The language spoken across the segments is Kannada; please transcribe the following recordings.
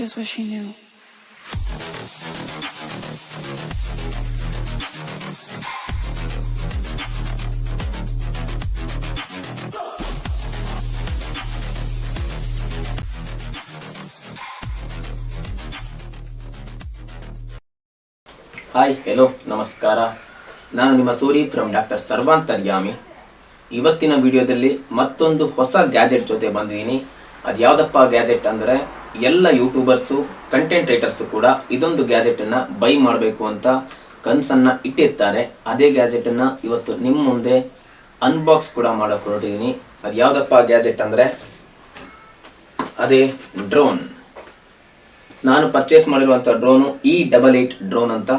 just what she knew. Hi hello ನಮಸ್ಕಾರ. ನಾನು ನಿಮ್ಮ ಸೂರಿ ಫ್ರಮ್ ಡಾಕ್ಟರ್ ಸರ್ವಾಂತರ್ಯಾಮಿ. ಇವತ್ತಿನ ವಿಡಿಯೋದಲ್ಲಿ ಮತ್ತೊಂದು ಹೊಸ ಗ್ಯಾಜೆಟ್ ಜೊತೆ ಬಂದಿದ್ದೀನಿ. ಅದು ಯಾವುದಪ್ಪ ಗ್ಯಾಜೆಟ್ ಅಂದರೆ, ಎಲ್ಲ ಯೂಟ್ಯೂಬರ್ಸು ಕಂಟೆಂಟ್ ರೈಟರ್ಸು ಕೂಡ ಇದೊಂದು ಗ್ಯಾಜೆಟನ್ನು ಬೈ ಮಾಡಬೇಕು ಅಂತ ಕನಸನ್ನು ಇಟ್ಟಿರ್ತಾರೆ. ಅದೇ ಗ್ಯಾಜೆಟನ್ನು ಇವತ್ತು ನಿಮ್ಮ ಮುಂದೆ ಅನ್ಬಾಕ್ಸ್ ಕೂಡ ಮಾಡೋಕೆ ಹೊರಟಿದ್ದೀನಿ. ಅದು ಯಾವುದಪ್ಪ ಗ್ಯಾಜೆಟ್ ಅಂದರೆ ಅದೇ ಡ್ರೋನ್. ನಾನು ಪರ್ಚೇಸ್ ಮಾಡಿರುವಂಥ ಡ್ರೋನು E88 ಡ್ರೋನ್ ಅಂತ.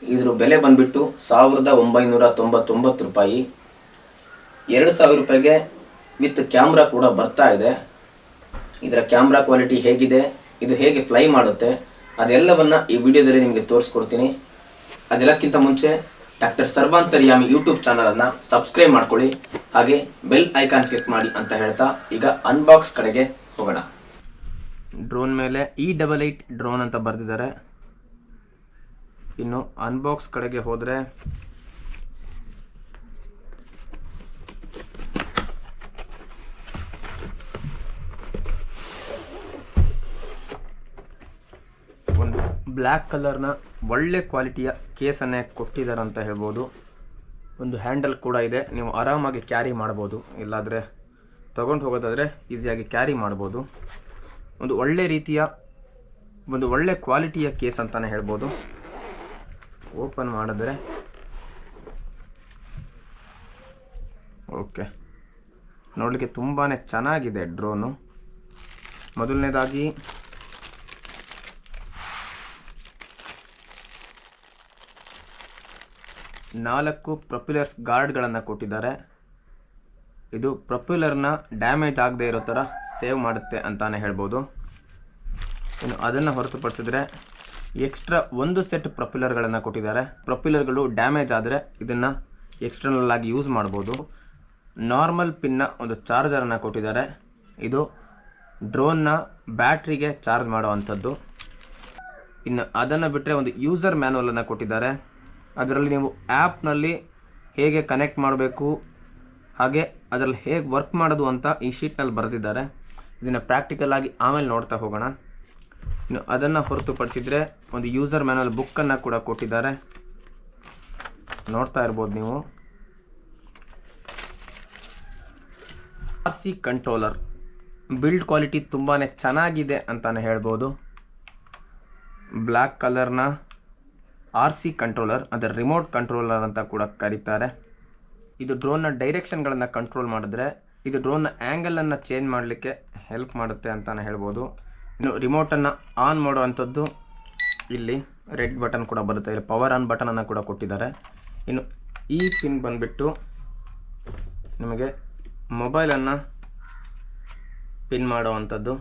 ಇದ್ರ ಬೆಲೆ ಬಂದುಬಿಟ್ಟು 1999 ರೂಪಾಯಿ. 2000 ರೂಪಾಯಿಗೆ ವಿತ್ ಕ್ಯಾಮ್ರಾ ಕೂಡ ಬರ್ತಾ ಇದೆ. ಇದರ ಕ್ಯಾಮ್ರಾ ಕ್ವಾಲಿಟಿ ಹೇಗಿದೆ, ಇದು ಹೇಗೆ ಫ್ಲೈ ಮಾಡುತ್ತೆ, ಅದೆಲ್ಲವನ್ನು ಈ ವಿಡಿಯೋದಲ್ಲಿ ನಿಮಗೆ ತೋರಿಸ್ಕೊಡ್ತೀನಿ. ಅದೆಲ್ಲಕ್ಕಿಂತ ಮುಂಚೆ ಡಾಕ್ಟರ್ ಸರ್ವಾಂತರ್ಯಾಮಿ ಯೂಟ್ಯೂಬ್ ಚಾನಲನ್ನು ಸಬ್ಸ್ಕ್ರೈಬ್ ಮಾಡ್ಕೊಳ್ಳಿ, ಹಾಗೆ ಬೆಲ್ ಐಕಾನ್ ಕ್ಲಿಕ್ ಮಾಡಿ ಅಂತ ಹೇಳ್ತಾ ಈಗ ಅನ್ಬಾಕ್ಸ್ ಕಡೆಗೆ ಹೋಗೋಣ. ಡ್ರೋನ್ ಮೇಲೆ E88 ಡ್ರೋನ್ ಅಂತ ಬರೆದಿದ್ದಾರೆ. ಇನ್ನು ಅನ್ಬಾಕ್ಸ್ ಕಡೆಗೆ ಹೋದರೆ ಒಂದು ಬ್ಲ್ಯಾಕ್ ಕಲರ್ನ ಒಳ್ಳೆ ಕ್ವಾಲಿಟಿಯ ಕೇಸನ್ನೇ ಕೊಟ್ಟಿದ್ದಾರೆ ಅಂತ ಹೇಳ್ಬೋದು. ಒಂದು ಹ್ಯಾಂಡಲ್ ಕೂಡ ಇದೆ, ನೀವು ಆರಾಮಾಗಿ ಕ್ಯಾರಿ ಮಾಡ್ಬೋದು. ಇಲ್ಲಾದರೆ ತಗೊಂಡು ಹೋಗೋದಾದರೆ ಈಸಿಯಾಗಿ ಕ್ಯಾರಿ ಮಾಡ್ಬೋದು. ಒಂದು ಒಳ್ಳೆ ರೀತಿಯ ಒಂದು ಒಳ್ಳೆ ಕ್ವಾಲಿಟಿಯ ಕೇಸ್ ಅಂತಲೇ ಹೇಳ್ಬೋದು. ಓಪನ್ ಮಾಡಿದ್ರೆ ಓಕೆ, ನೋಡಲಿಕ್ಕೆ ತುಂಬಾ ಚೆನ್ನಾಗಿದೆ ಡ್ರೋನು. ಮೊದಲನೇದಾಗಿ ನಾಲ್ಕು ಪ್ರೊಪೆಲ್ಲರ್ಸ್ ಗಾರ್ಡ್ಗಳನ್ನು ಕೊಟ್ಟಿದ್ದಾರೆ. ಇದು ಪ್ರೊಪೆಲ್ಲರ್ನ ಡ್ಯಾಮೇಜ್ ಆಗದೆ ಇರೋ ಥರ ಸೇವ್ ಮಾಡುತ್ತೆ ಅಂತಾನೆ ಹೇಳ್ಬೋದು. ಇನ್ನು ಅದನ್ನು ಹೊರತುಪಡಿಸಿದ್ರೆ ಎಕ್ಸ್ಟ್ರಾ ಒಂದು ಸೆಟ್ ಪ್ರೊಪೆಲ್ಲರ್ಗಳನ್ನು ಕೊಟ್ಟಿದ್ದಾರೆ. ಪ್ರೊಪೆಲ್ಲರ್ಗಳು ಡ್ಯಾಮೇಜ್ ಆದರೆ ಇದನ್ನು ಎಕ್ಸ್ಟರ್ನಲ್ ಆಗಿ ಯೂಸ್ ಮಾಡ್ಬೋದು. ನಾರ್ಮಲ್ ಪಿನ್ನ ಒಂದು ಚಾರ್ಜರನ್ನು ಕೊಟ್ಟಿದ್ದಾರೆ. ಇದು ಡ್ರೋನ್ನ ಬ್ಯಾಟ್ರಿಗೆ ಚಾರ್ಜ್ ಮಾಡುವಂಥದ್ದು. ಇನ್ನು ಅದನ್ನು ಬಿಟ್ಟರೆ ಒಂದು ಯೂಸರ್ ಮ್ಯಾನುವಲನ್ನು ಕೊಟ್ಟಿದ್ದಾರೆ. ಅದರಲ್ಲಿ ನೀವು ಆ್ಯಪ್ನಲ್ಲಿ ಹೇಗೆ ಕನೆಕ್ಟ್ ಮಾಡಬೇಕು, ಹಾಗೆ ಅದರಲ್ಲಿ ಹೇಗೆ ವರ್ಕ್ ಮಾಡೋದು ಅಂತ ಈ ಶೀಟ್ನಲ್ಲಿ ಬರೆದಿದ್ದಾರೆ. ಇದನ್ನು ಪ್ರಾಕ್ಟಿಕಲ್ ಆಗಿ ಆಮೇಲೆ ನೋಡ್ತಾ ಹೋಗೋಣ. ಇನ್ನು ಅದನ್ನು ಹೊರತುಪಡಿಸಿದರೆ ಒಂದು ಯೂಸರ್ ಮ್ಯಾನುವಲ್ ಬುಕ್ಕನ್ನು ಕೂಡ ಕೊಟ್ಟಿದ್ದಾರೆ, ನೋಡ್ತಾ ಇರ್ಬೋದು ನೀವು. RC ಕಂಟ್ರೋಲರ್ ಬಿಲ್ಡ್ ಕ್ವಾಲಿಟಿ ತುಂಬಾ ಚೆನ್ನಾಗಿದೆ ಅಂತಾನೆ ಹೇಳ್ಬೋದು. ಬ್ಲ್ಯಾಕ್ ಕಲರ್ನ RC ಕಂಟ್ರೋಲರ್, ಅದರ ರಿಮೋಟ್ ಕಂಟ್ರೋಲರ್ ಅಂತ ಕೂಡ ಕರೀತಾರೆ. ಇದು ಡ್ರೋನ್ನ ಡೈರೆಕ್ಷನ್ಗಳನ್ನು ಕಂಟ್ರೋಲ್ ಮಾಡಿದ್ರೆ ಇದು ಡ್ರೋನ್ನ ಆ್ಯಂಗಲನ್ನು ಚೇಂಜ್ ಮಾಡಲಿಕ್ಕೆ ಹೆಲ್ಪ್ ಮಾಡುತ್ತೆ ಅಂತಲೇ ಹೇಳ್ಬೋದು. ಇನ್ನು ರಿಮೋಟನ್ನು ಆನ್ ಮಾಡುವಂಥದ್ದು ಇಲ್ಲಿ ರೆಡ್ ಬಟನ್ ಕೂಡ ಬರುತ್ತೆ. ಇಲ್ಲಿ ಪವರ್ ಆನ್ ಬಟನನ್ನು ಕೂಡ ಕೊಟ್ಟಿದ್ದಾರೆ. ಇನ್ನು ಈ ಪಿನ್ ಬಂದುಬಿಟ್ಟು ನಿಮಗೆ ಮೊಬೈಲನ್ನು ಪಿನ್ ಮಾಡುವಂಥದ್ದು,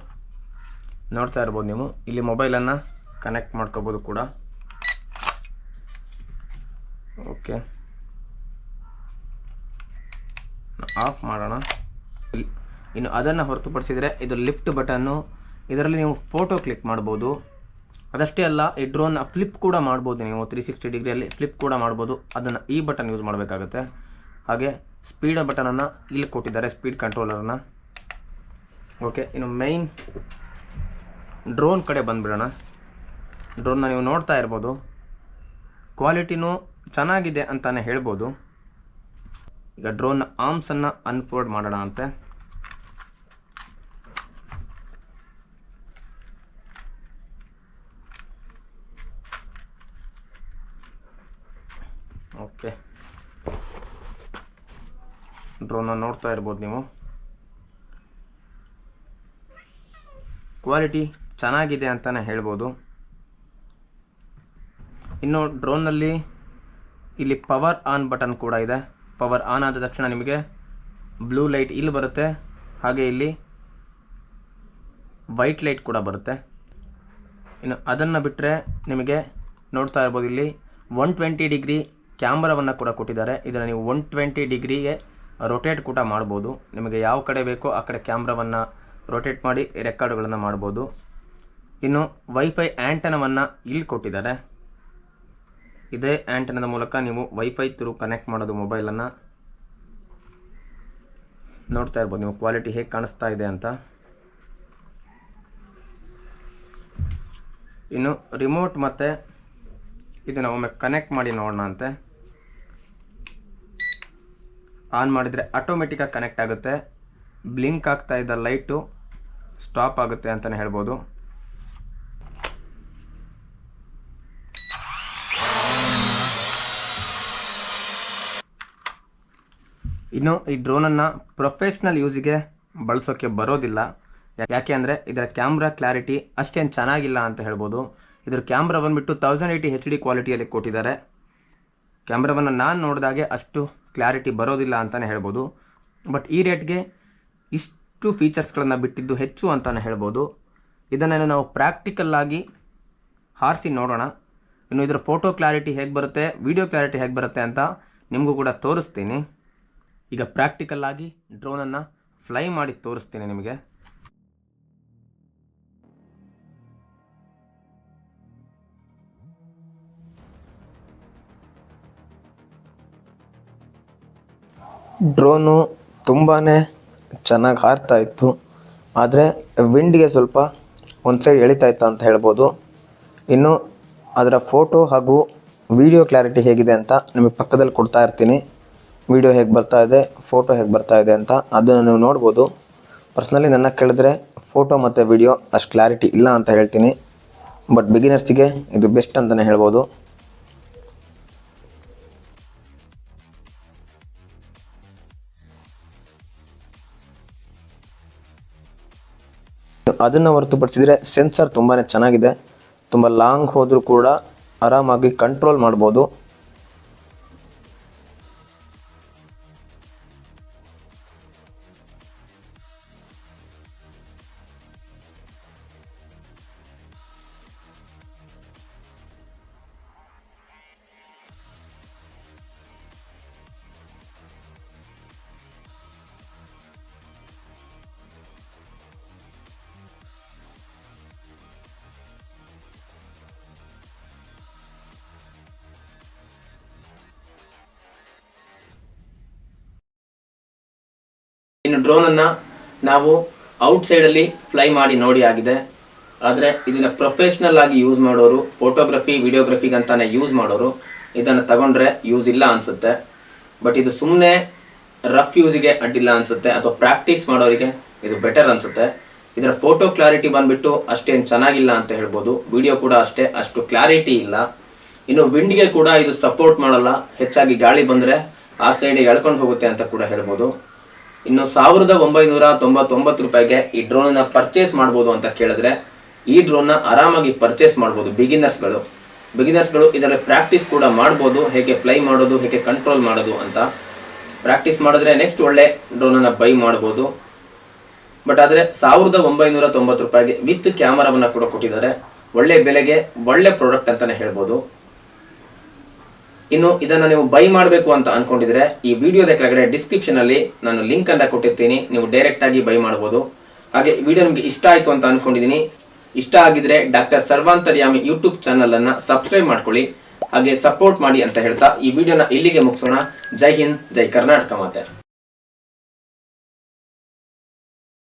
ನೋಡ್ತಾ ಇರ್ಬೋದು ನೀವು. ಇಲ್ಲಿ ಮೊಬೈಲನ್ನು ಕನೆಕ್ಟ್ ಮಾಡ್ಕೋಬೋದು ಕೂಡ. ಓಕೆ, ಆಫ್ ಮಾಡೋಣ. ಇನ್ನು ಅದನ್ನು ಹೊರತುಪಡಿಸಿದರೆ ಇದು ಲಿಫ್ಟ್ ಬಟನ್ನು. ಇದರಲ್ಲಿ ನೀವು ಫೋಟೋ ಕ್ಲಿಕ್ ಮಾಡ್ಬೋದು. ಅದಷ್ಟೇ ಅಲ್ಲ, ಈ ಡ್ರೋನ್ನ ಫ್ಲಿಪ್ ಕೂಡ ಮಾಡ್ಬೋದು. ನೀವು 360 ಡಿಗ್ರಿಯಲ್ಲಿ ಫ್ಲಿಪ್ ಕೂಡ ಮಾಡ್ಬೋದು. ಅದನ್ನು ಈ ಬಟನ್ ಯೂಸ್ ಮಾಡಬೇಕಾಗುತ್ತೆ. ಹಾಗೆ ಸ್ಪೀಡ್ ಬಟನನ್ನು ಇಲ್ಲಿ ಕೊಟ್ಟಿದ್ದಾರೆ, ಸ್ಪೀಡ್ ಕಂಟ್ರೋಲರನ್ನು. ಓಕೆ, ಇನ್ನು ಮೈನ್ ಡ್ರೋನ್ ಕಡೆ ಬಂದುಬಿಡೋಣ. ಡ್ರೋನ್ನ ನೀವು ನೋಡ್ತಾ ಇರ್ಬೋದು, ಕ್ವಾಲಿಟಿನೂ ಚೆನ್ನಾಗಿದೆ ಅಂತಲೇ ಹೇಳ್ಬೋದು. ಈಗ ಡ್ರೋನ್ನ ಆರ್ಮ್ಸನ್ನು ಅನ್ಫೋಲ್ಡ್ ಮಾಡೋಣ ಅಂತೆ. ಓಕೆ, ಡ್ರೋನ್ನ ನೋಡ್ತಾ ಇರ್ಬೋದು ನೀವು. ಕ್ವಾಲಿಟಿ ಚೆನ್ನಾಗಿದೆ ಅಂತಲೇ ಹೇಳ್ಬೋದು. ಇನ್ನು ಡ್ರೋನ್ನಲ್ಲಿ ಇಲ್ಲಿ ಪವರ್ ಆನ್ ಬಟನ್ ಕೂಡ ಇದೆ. ಪವರ್ ಆನ್ ಆದ ತಕ್ಷಣ ನಿಮಗೆ ಬ್ಲೂ ಲೈಟ್ ಇಲ್ಲಿ ಬರುತ್ತೆ, ಹಾಗೆ ಇಲ್ಲಿ ವೈಟ್ ಲೈಟ್ ಕೂಡ ಬರುತ್ತೆ. ಇನ್ನು ಅದನ್ನು ಬಿಟ್ಟರೆ ನಿಮಗೆ ನೋಡ್ತಾ ಇರ್ಬೋದು, ಇಲ್ಲಿ 120 ಡಿಗ್ರಿ ಕ್ಯಾಮ್ರಾವನ್ನು ಕೂಡ ಕೊಟ್ಟಿದ್ದಾರೆ. ಇದನ್ನು ನೀವು 120 ಡಿಗ್ರಿಗೆ ರೊಟೇಟ್ ಕೂಡ ಮಾಡ್ಬೋದು. ನಿಮಗೆ ಯಾವ ಕಡೆ ಬೇಕೋ ಆ ಕಡೆ ಕ್ಯಾಮ್ರಾವನ್ನು ರೊಟೇಟ್ ಮಾಡಿ ರೆಕಾರ್ಡ್ಗಳನ್ನು ಮಾಡ್ಬೋದು. ಇನ್ನು ವೈಫೈ ಆ್ಯಂಟನವನ್ನು ಇಲ್ಲಿ ಕೊಟ್ಟಿದ್ದಾರೆ. ಇದೇ ಆ್ಯಂಟನದ ಮೂಲಕ ನೀವು ವೈಫೈ ಥ್ರೂ ಕನೆಕ್ಟ್ ಮಾಡೋದು ಮೊಬೈಲನ್ನು. ನೋಡ್ತಾ ಇರ್ಬೋದು ನೀವು ಕ್ವಾಲಿಟಿ ಹೇಗೆ ಕಾಣಿಸ್ತಾ ಇದೆ ಅಂತ. ಇನ್ನು ರಿಮೋಟ್ ಮತ್ತು ಇದನ್ನು ಒಮ್ಮೆ ಕನೆಕ್ಟ್ ಮಾಡಿ ನೋಡೋಣ ಅಂತೆ. ಆನ್ ಮಾಡಿದರೆ ಆಟೋಮೆಟಿಕ್ಕಾಗಿ ಕನೆಕ್ಟ್ ಆಗುತ್ತೆ. ಬ್ಲಿಂಕ್ ಆಗ್ತಾ ಇದ್ದ ಲೈಟು ಸ್ಟಾಪ್ ಆಗುತ್ತೆ ಅಂತಲೇ ಹೇಳ್ಬೋದು. ಇನ್ನು ಈ ಡ್ರೋನನ್ನು ಪ್ರೊಫೆಷ್ನಲ್ ಯೂಸಿಗೆ ಬಳಸೋಕ್ಕೆ ಬರೋದಿಲ್ಲ. ಯಾಕೆ ಅಂದರೆ ಇದರ ಕ್ಯಾಮ್ರಾ ಕ್ಲಾರಿಟಿ ಅಷ್ಟೇನು ಚೆನ್ನಾಗಿಲ್ಲ ಅಂತ ಹೇಳ್ಬೋದು. ಇದರ ಕ್ಯಾಮ್ರಾ ಬಂದುಬಿಟ್ಟು 1080 HD ಕ್ವಾಲಿಟಿಯಲ್ಲಿ ಕೊಟ್ಟಿದ್ದಾರೆ. ಕ್ಯಾಮ್ರಾವನ್ನು ನಾನು ನೋಡಿದಾಗೆ ಅಷ್ಟು ಕ್ಲಾರಿಟಿ ಬರೋದಿಲ್ಲ ಅಂತಲೇ ಹೇಳ್ಬೋದು. ಬಟ್ ಈ ರೇಟ್ಗೆ ಇಷ್ಟು ಫೀಚರ್ಸ್ಗಳನ್ನು ಬಿಟ್ಟಿದ್ದು ಹೆಚ್ಚು ಅಂತಲೇ ಹೇಳ್ಬೋದು. ಇದನ್ನು ನಾವು ಪ್ರಾಕ್ಟಿಕಲ್ಲಾಗಿ ಹಾರಿಸಿ ನೋಡೋಣ. ಇನ್ನು ಇದರ ಫೋಟೋ ಕ್ಲಾರಿಟಿ ಹೇಗೆ ಬರುತ್ತೆ, ವಿಡಿಯೋ ಕ್ಲಾರಿಟಿ ಹೇಗೆ ಬರುತ್ತೆ ಅಂತ ನಿಮಗೂ ಕೂಡ ತೋರಿಸ್ತೀನಿ. ಈಗ ಪ್ರಾಕ್ಟಿಕಲ್ಲಾಗಿ ಡ್ರೋನನ್ನು ಫ್ಲೈ ಮಾಡಿ ತೋರಿಸ್ತೀನಿ ನಿಮಗೆ. ಡ್ರೋನು ತುಂಬಾ ಚೆನ್ನಾಗಿ ಹಾರ್ತಾ ಇತ್ತು, ಆದರೆ ವಿಂಡ್ಗೆ ಸ್ವಲ್ಪ ಒಂದು ಸೈಡ್ ಎಳಿತಾ ಇತ್ತು ಅಂತ ಹೇಳ್ಬೋದು. ಇನ್ನು ಅದರ ಫೋಟೋ ಹಾಗೂ ವಿಡಿಯೋ ಕ್ಲಾರಿಟಿ ಹೇಗಿದೆ ಅಂತ ನಿಮಗೆ ಪಕ್ಕದಲ್ಲಿ ಕೊಡ್ತಾ ಇರ್ತೀನಿ. ವಿಡಿಯೋ ಹೇಗೆ ಬರ್ತಾ ಇದೆ, ಫೋಟೋ ಹೇಗೆ ಬರ್ತಾ ಇದೆ ಅಂತ ಅದನ್ನು ನೀವು ನೋಡ್ಬೋದು. ಪರ್ಸ್ನಲಿ ನನ್ನ ಕೇಳಿದ್ರೆ ಫೋಟೋ ಮತ್ತು ವಿಡಿಯೋ ಅಷ್ಟು ಕ್ಲಾರಿಟಿ ಇಲ್ಲ ಅಂತ ಹೇಳ್ತೀನಿ. ಬಟ್ ಬಿಗಿನರ್ಸಿಗೆ ಇದು ಬೆಸ್ಟ್ ಅಂತಲೇ ಹೇಳ್ಬೋದು. ಅದನ್ನು ಹೊರತುಪಡಿಸಿದರೆ ಸೆನ್ಸರ್ ತುಂಬಾ ಚೆನ್ನಾಗಿದೆ. ತುಂಬ ಲಾಂಗ್ ಹೋದರೂ ಕೂಡ ಆರಾಮಾಗಿ ಕಂಟ್ರೋಲ್ ಮಾಡ್ಬೋದು. ಇನ್ನು ಡ್ರೋನನ್ನು ನಾವು ಔಟ್ಸೈಡಲ್ಲಿ ಫ್ಲೈ ಮಾಡಿ ನೋಡಿ ಆಗಿದೆ. ಆದರೆ ಇದನ್ನು ಪ್ರೊಫೆಷ್ನಲ್ ಆಗಿ ಯೂಸ್ ಮಾಡೋರು, ಫೋಟೋಗ್ರಫಿ ವಿಡಿಯೋಗ್ರಫಿಗೆ ಅಂತಾನೆ ಯೂಸ್ ಮಾಡೋರು ಇದನ್ನು ತಗೊಂಡ್ರೆ ಯೂಸ್ ಇಲ್ಲ ಅನಿಸುತ್ತೆ. ಬಟ್ ಇದು ಸುಮ್ಮನೆ ರಫ್ ಯೂಸಿಗೆ ಅಡ್ಡಿಲ್ಲ ಅನಿಸುತ್ತೆ, ಅಥವಾ ಪ್ರಾಕ್ಟೀಸ್ ಮಾಡೋರಿಗೆ ಇದು ಬೆಟರ್ ಅನಿಸುತ್ತೆ. ಇದರ ಫೋಟೋ ಕ್ಲಾರಿಟಿ ಬಂದುಬಿಟ್ಟು ಅಷ್ಟೇನು ಚೆನ್ನಾಗಿಲ್ಲ ಅಂತ ಹೇಳ್ಬೋದು. ವಿಡಿಯೋ ಕೂಡ ಅಷ್ಟು ಕ್ಲಾರಿಟಿ ಇಲ್ಲ. ಇನ್ನು ವಿಂಡ್ಗೆ ಕೂಡ ಇದು ಸಪೋರ್ಟ್ ಮಾಡಲ್ಲ. ಹೆಚ್ಚಾಗಿ ಗಾಳಿ ಬಂದರೆ ಆ ಸೈಡಿಗೆ ಎಳ್ಕೊಂಡು ಹೋಗುತ್ತೆ ಅಂತ ಕೂಡ ಹೇಳ್ಬೋದು. ಇನ್ನು 1999 ರೂಪಾಯಿಗೆ ಈ ಡ್ರೋನನ್ನು ಪರ್ಚೇಸ್ ಮಾಡ್ಬೋದು ಅಂತ ಕೇಳಿದ್ರೆ ಈ ಡ್ರೋನ್ನ ಆರಾಮಾಗಿ ಪರ್ಚೇಸ್ ಮಾಡ್ಬೋದು ಬಿಗಿನರ್ಸ್ಗಳು ಇದರಲ್ಲಿ ಪ್ರಾಕ್ಟೀಸ್ ಕೂಡ ಮಾಡ್ಬೋದು. ಹೇಗೆ ಫ್ಲೈ ಮಾಡೋದು, ಹೇಗೆ ಕಂಟ್ರೋಲ್ ಮಾಡೋದು ಅಂತ ಪ್ರಾಕ್ಟೀಸ್ ಮಾಡಿದ್ರೆ ನೆಕ್ಸ್ಟ್ ಒಳ್ಳೆ ಡ್ರೋನನ್ನು ಬೈ ಮಾಡ್ಬೋದು. ಬಟ್ ಆದರೆ 1990 ರೂಪಾಯಿಗೆ ವಿತ್ ಕ್ಯಾಮರಾವನ್ನು ಕೂಡ ಕೊಟ್ಟಿದ್ದಾರೆ. ಒಳ್ಳೆ ಬೆಲೆಗೆ ಒಳ್ಳೆ ಪ್ರಾಡಕ್ಟ್ ಅಂತಲೇ ಹೇಳ್ಬೋದು. ಇನ್ನು ಇದನ್ನು ನೀವು ಬೈ ಮಾಡಬೇಕು ಅಂತ ಅನ್ಕೊಂಡಿದ್ರೆ ಈ ವಿಡಿಯೋದ ಕೆಳಗಡೆ ಡಿಸ್ಕ್ರಿಪ್ಷನ್ ಅಲ್ಲಿ ನಾನು ಲಿಂಕ್ ಅನ್ನು ಕೊಟ್ಟಿರ್ತೀನಿ. ನೀವು ಡೈರೆಕ್ಟ್ ಆಗಿ ಬೈ ಮಾಡಬಹುದು. ಹಾಗೆ ವಿಡಿಯೋ ನಿಮಗೆ ಇಷ್ಟ ಆಯಿತು ಅಂತ ಅನ್ಕೊಂಡಿದ್ದೀನಿ. ಇಷ್ಟ ಆಗಿದ್ರೆ ಡಾಕ್ಟರ್ ಸರ್ವಾಂತರ್ಯಾಮಿ ಯೂಟ್ಯೂಬ್ ಚಾನಲ್ ಅನ್ನು ಸಬ್ಸ್ಕ್ರೈಬ್ ಮಾಡ್ಕೊಳ್ಳಿ, ಹಾಗೆ ಸಪೋರ್ಟ್ ಮಾಡಿ ಅಂತ ಹೇಳ್ತಾ ಈ ವಿಡಿಯೋನ ಇಲ್ಲಿಗೆ ಮುಗಿಸೋಣ. ಜೈ ಹಿಂದ್, ಜೈ ಕರ್ನಾಟಕ ಮಾತೆ.